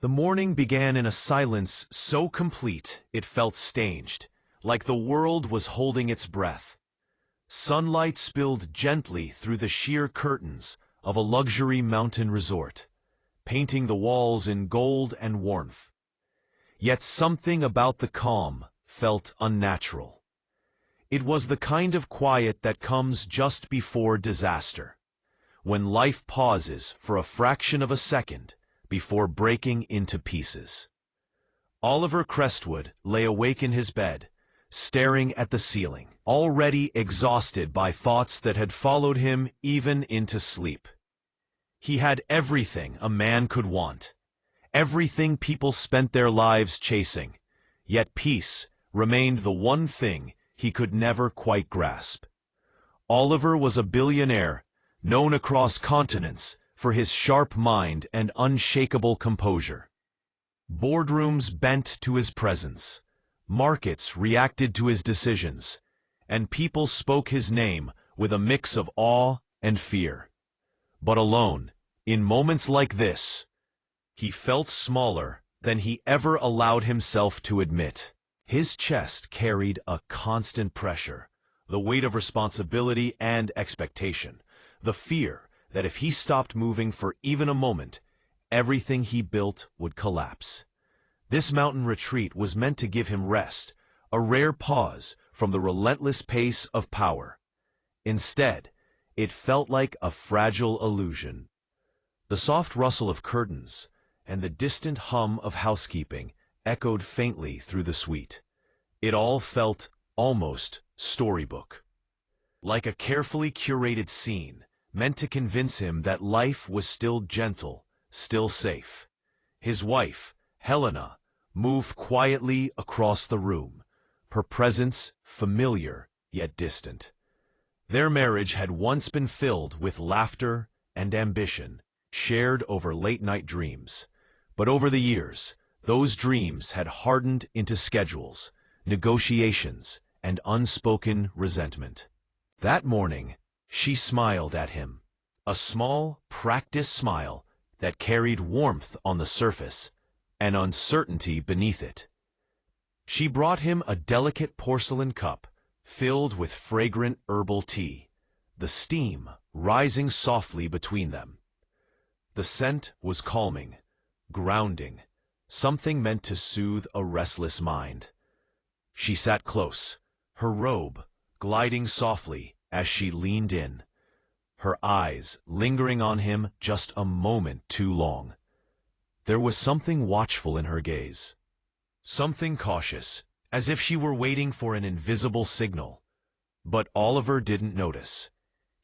The morning began in a silence so complete it felt staged, like the world was holding its breath. Sunlight spilled gently through the sheer curtains of a luxury mountain resort, painting the walls in gold and warmth. Yet something about the calm felt unnatural. It was the kind of quiet that comes just before disaster, when life pauses for a fraction of a second before breaking into pieces. Oliver Crestwood lay awake in his bed, staring at the ceiling, already exhausted by thoughts that had followed him even into sleep. He had everything a man could want, everything people spent their lives chasing, yet peace remained the one thing he could never quite grasp. Oliver was a billionaire, known across continents for his sharp mind and unshakable composure. Boardrooms bent to his presence, markets reacted to his decisions, and people spoke his name with a mix of awe and fear. But alone, in moments like this, he felt smaller than he ever allowed himself to admit. His chest carried a constant pressure, the weight of responsibility and expectation, the fear that if he stopped moving for even a moment, everything he built would collapse. This mountain retreat was meant to give him rest, a rare pause from the relentless pace of power. Instead, it felt like a fragile illusion. The soft rustle of curtains and the distant hum of housekeeping echoed faintly through the suite. It all felt almost storybook, like a carefully curated scene meant to convince him that life was still gentle, still safe. His wife, Helena, moved quietly across the room, her presence familiar yet distant. Their marriage had once been filled with laughter and ambition, shared over late-night dreams. But over the years, those dreams had hardened into schedules, negotiations, and unspoken resentment. That morning, she smiled at him, a small, practiced smile that carried warmth on the surface and uncertainty beneath it. She brought him a delicate porcelain cup filled with fragrant herbal tea, the steam rising softly between them. The scent was calming, grounding, something meant to soothe a restless mind. She sat close, her robe gliding softly as she leaned in, her eyes lingering on him just a moment too long. There was something watchful in her gaze, something cautious, as if she were waiting for an invisible signal. But Oliver didn't notice.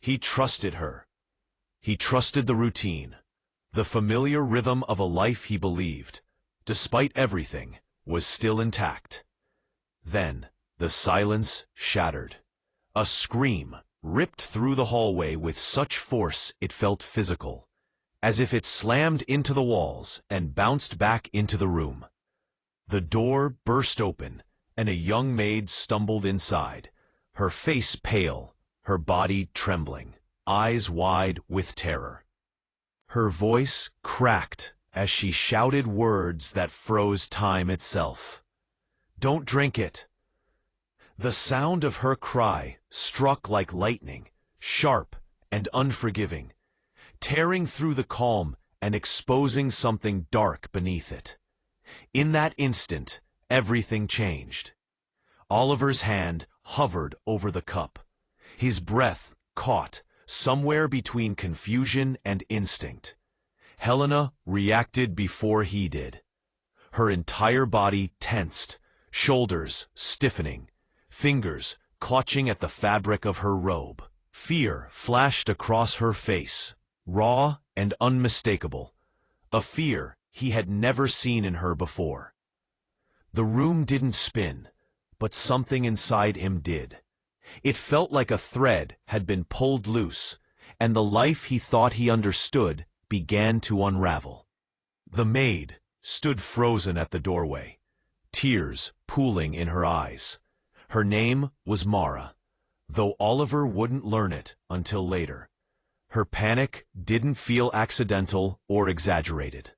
He trusted her. He trusted the routine, the familiar rhythm of a life he believed, despite everything, was still intact. Then the silence shattered. A scream ripped through the hallway with such force it felt physical, as if it slammed into the walls and bounced back into the room. The door burst open, and a young maid stumbled inside, her face pale, her body trembling, eyes wide with terror. Her voice cracked as she shouted words that froze time itself. "Don't drink it." The sound of her cry struck like lightning, sharp and unforgiving, tearing through the calm and exposing something dark beneath it. In that instant, everything changed. Oliver's hand hovered over the cup, his breath caught somewhere between confusion and instinct. Helena reacted before he did. Her entire body tensed, shoulders stiffening, fingers clutching at the fabric of her robe. Fear flashed across her face, raw and unmistakable, a fear he had never seen in her before. The room didn't spin, but something inside him did. It felt like a thread had been pulled loose, and the life he thought he understood began to unravel. The maid stood frozen at the doorway, tears pooling in her eyes. Her name was Mara, though Oliver wouldn't learn it until later. Her panic didn't feel accidental or exaggerated.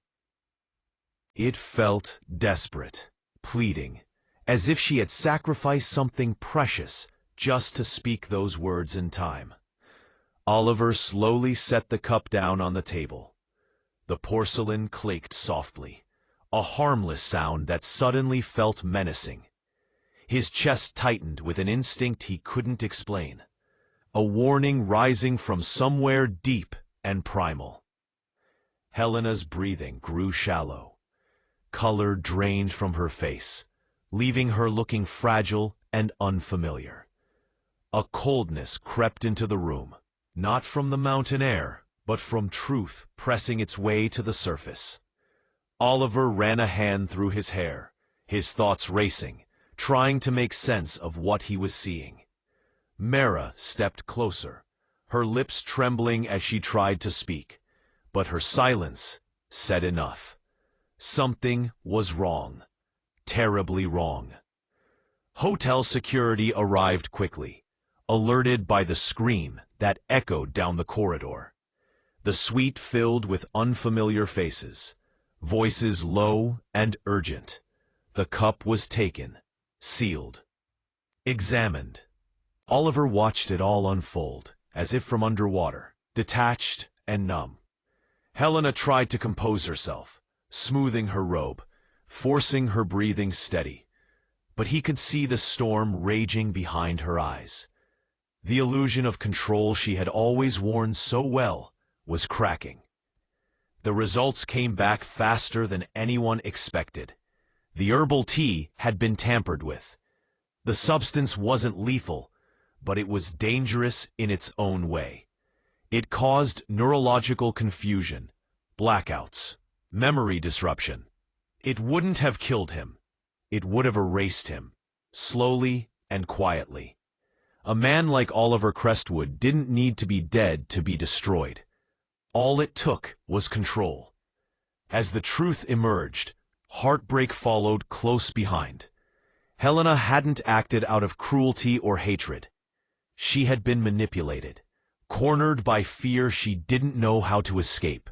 It felt desperate, pleading, as if she had sacrificed something precious just to speak those words in time. Oliver slowly set the cup down on the table. The porcelain clicked softly, a harmless sound that suddenly felt menacing. His chest tightened with an instinct he couldn't explain, a warning rising from somewhere deep and primal. Helena's breathing grew shallow. Color drained from her face, leaving her looking fragile and unfamiliar. A coldness crept into the room, not from the mountain air, but from truth pressing its way to the surface. Oliver ran a hand through his hair, his thoughts racing, trying to make sense of what he was seeing. Mara stepped closer, her lips trembling as she tried to speak, but her silence said enough. Something was wrong, terribly wrong. Hotel security arrived quickly, alerted by the scream that echoed down the corridor. The suite filled with unfamiliar faces, voices low and urgent. The cup was taken, sealed, examined. Oliver watched it all unfold, as if from underwater, detached and numb. Helena tried to compose herself, smoothing her robe, forcing her breathing steady. But he could see the storm raging behind her eyes. The illusion of control she had always worn so well was cracking. The results came back faster than anyone expected. The herbal tea had been tampered with. The substance wasn't lethal, but it was dangerous in its own way. It caused neurological confusion, blackouts, memory disruption. It wouldn't have killed him. It would have erased him, slowly and quietly. A man like Oliver Crestwood didn't need to be dead to be destroyed. All it took was control. As the truth emerged, heartbreak followed close behind. Helena hadn't acted out of cruelty or hatred. She had been manipulated, cornered by fear she didn't know how to escape.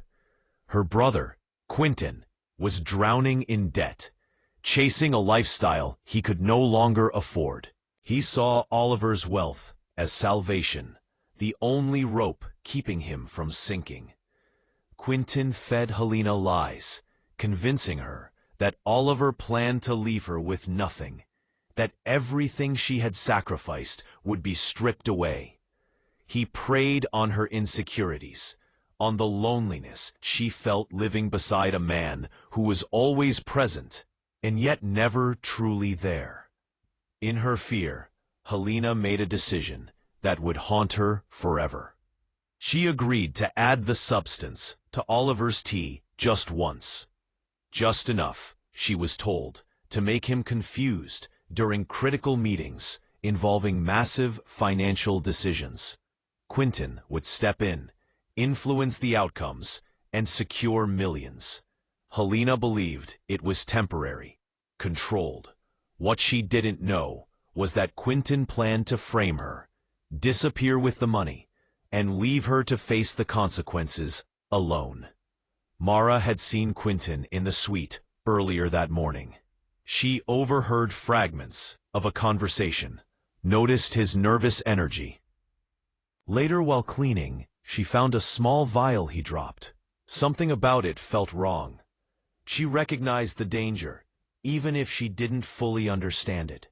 Her brother, Quentin, was drowning in debt, chasing a lifestyle he could no longer afford. He saw Oliver's wealth as salvation, the only rope keeping him from sinking. Quentin fed Helena lies, convincing her that Oliver planned to leave her with nothing, that everything she had sacrificed would be stripped away. He preyed on her insecurities, on the loneliness she felt living beside a man who was always present and yet never truly there. In her fear, Helena made a decision that would haunt her forever. She agreed to add the substance to Oliver's tea just once. Just enough, she was told, to make him confused during critical meetings involving massive financial decisions. Quentin would step in, influence the outcomes, and secure millions. Helena believed it was temporary, controlled. What she didn't know was that Quentin planned to frame her, disappear with the money, and leave her to face the consequences alone. Mara had seen Quentin in the suite earlier that morning. She overheard fragments of a conversation, noticed his nervous energy. Later, while cleaning, she found a small vial he dropped. Something about it felt wrong. She recognized the danger, even if she didn't fully understand it.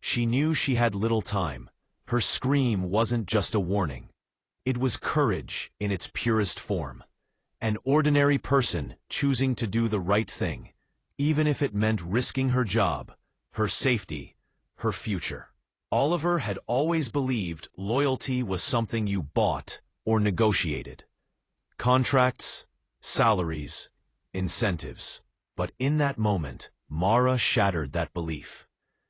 She knew she had little time. Her scream wasn't just a warning. It was courage in its purest form. An ordinary person choosing to do the right thing, even if it meant risking her job, her safety, her future. Oliver had always believed loyalty was something you bought or negotiated. Contracts, salaries, incentives. But in that moment, Mara shattered that belief.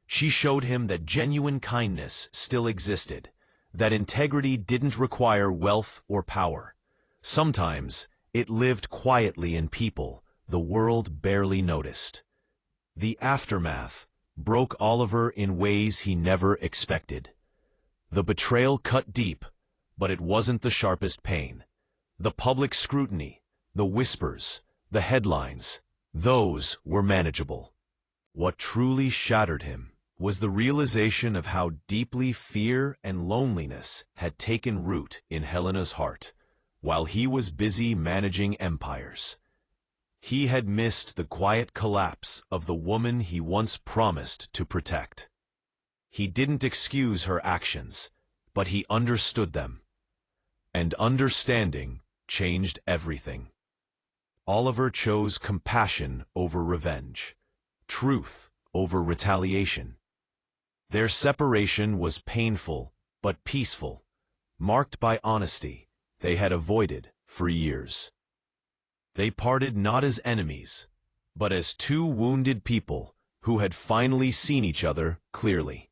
She showed him that genuine kindness still existed, that integrity didn't require wealth or power. Sometimes it lived quietly in people the world barely noticed. The aftermath broke Oliver in ways he never expected. The betrayal cut deep, but it wasn't the sharpest pain. The public scrutiny, the whispers, the headlines, Those were manageable. What truly shattered him was the realization of how deeply fear and loneliness had taken root in Helena's heart, while he was busy managing empires. He had missed the quiet collapse of the woman he once promised to protect. He didn't excuse her actions, but he understood them. And understanding changed everything. Oliver chose compassion over revenge, truth over retaliation. Their separation was painful but peaceful, marked by honesty they had avoided for years. They parted not as enemies, but as two wounded people who had finally seen each other clearly.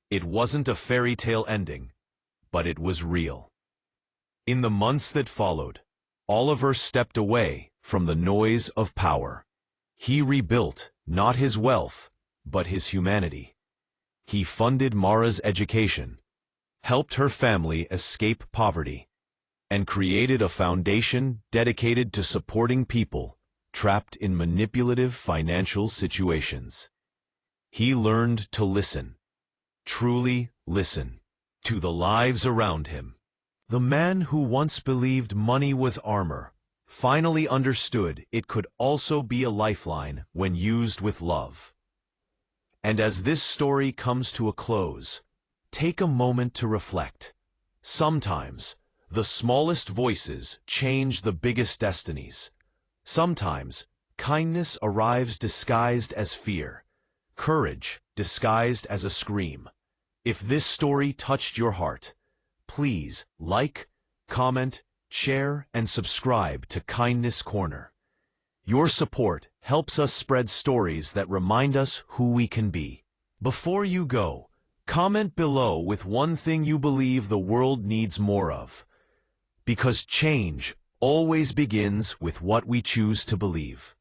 It wasn't a fairy tale ending, but it was real. In the months that followed, Oliver stepped away from the noise of power. He rebuilt not his wealth, but his humanity. He funded Mara's education, helped her family escape poverty, and created a foundation dedicated to supporting people trapped in manipulative financial situations. He learned to listen, truly listen, to the lives around him. The man who once believed money was armor finally understood it could also be a lifeline when used with love. And as this story comes to a close, take a moment to reflect. Sometimes, the smallest voices change the biggest destinies. Sometimes, kindness arrives disguised as fear, courage disguised as a scream. If this story touched your heart, please like, comment, share, and subscribe to Kindness Corner. Your support helps us spread stories that remind us who we can be. Before you go, comment below with one thing you believe the world needs more of. Because change always begins with what we choose to believe.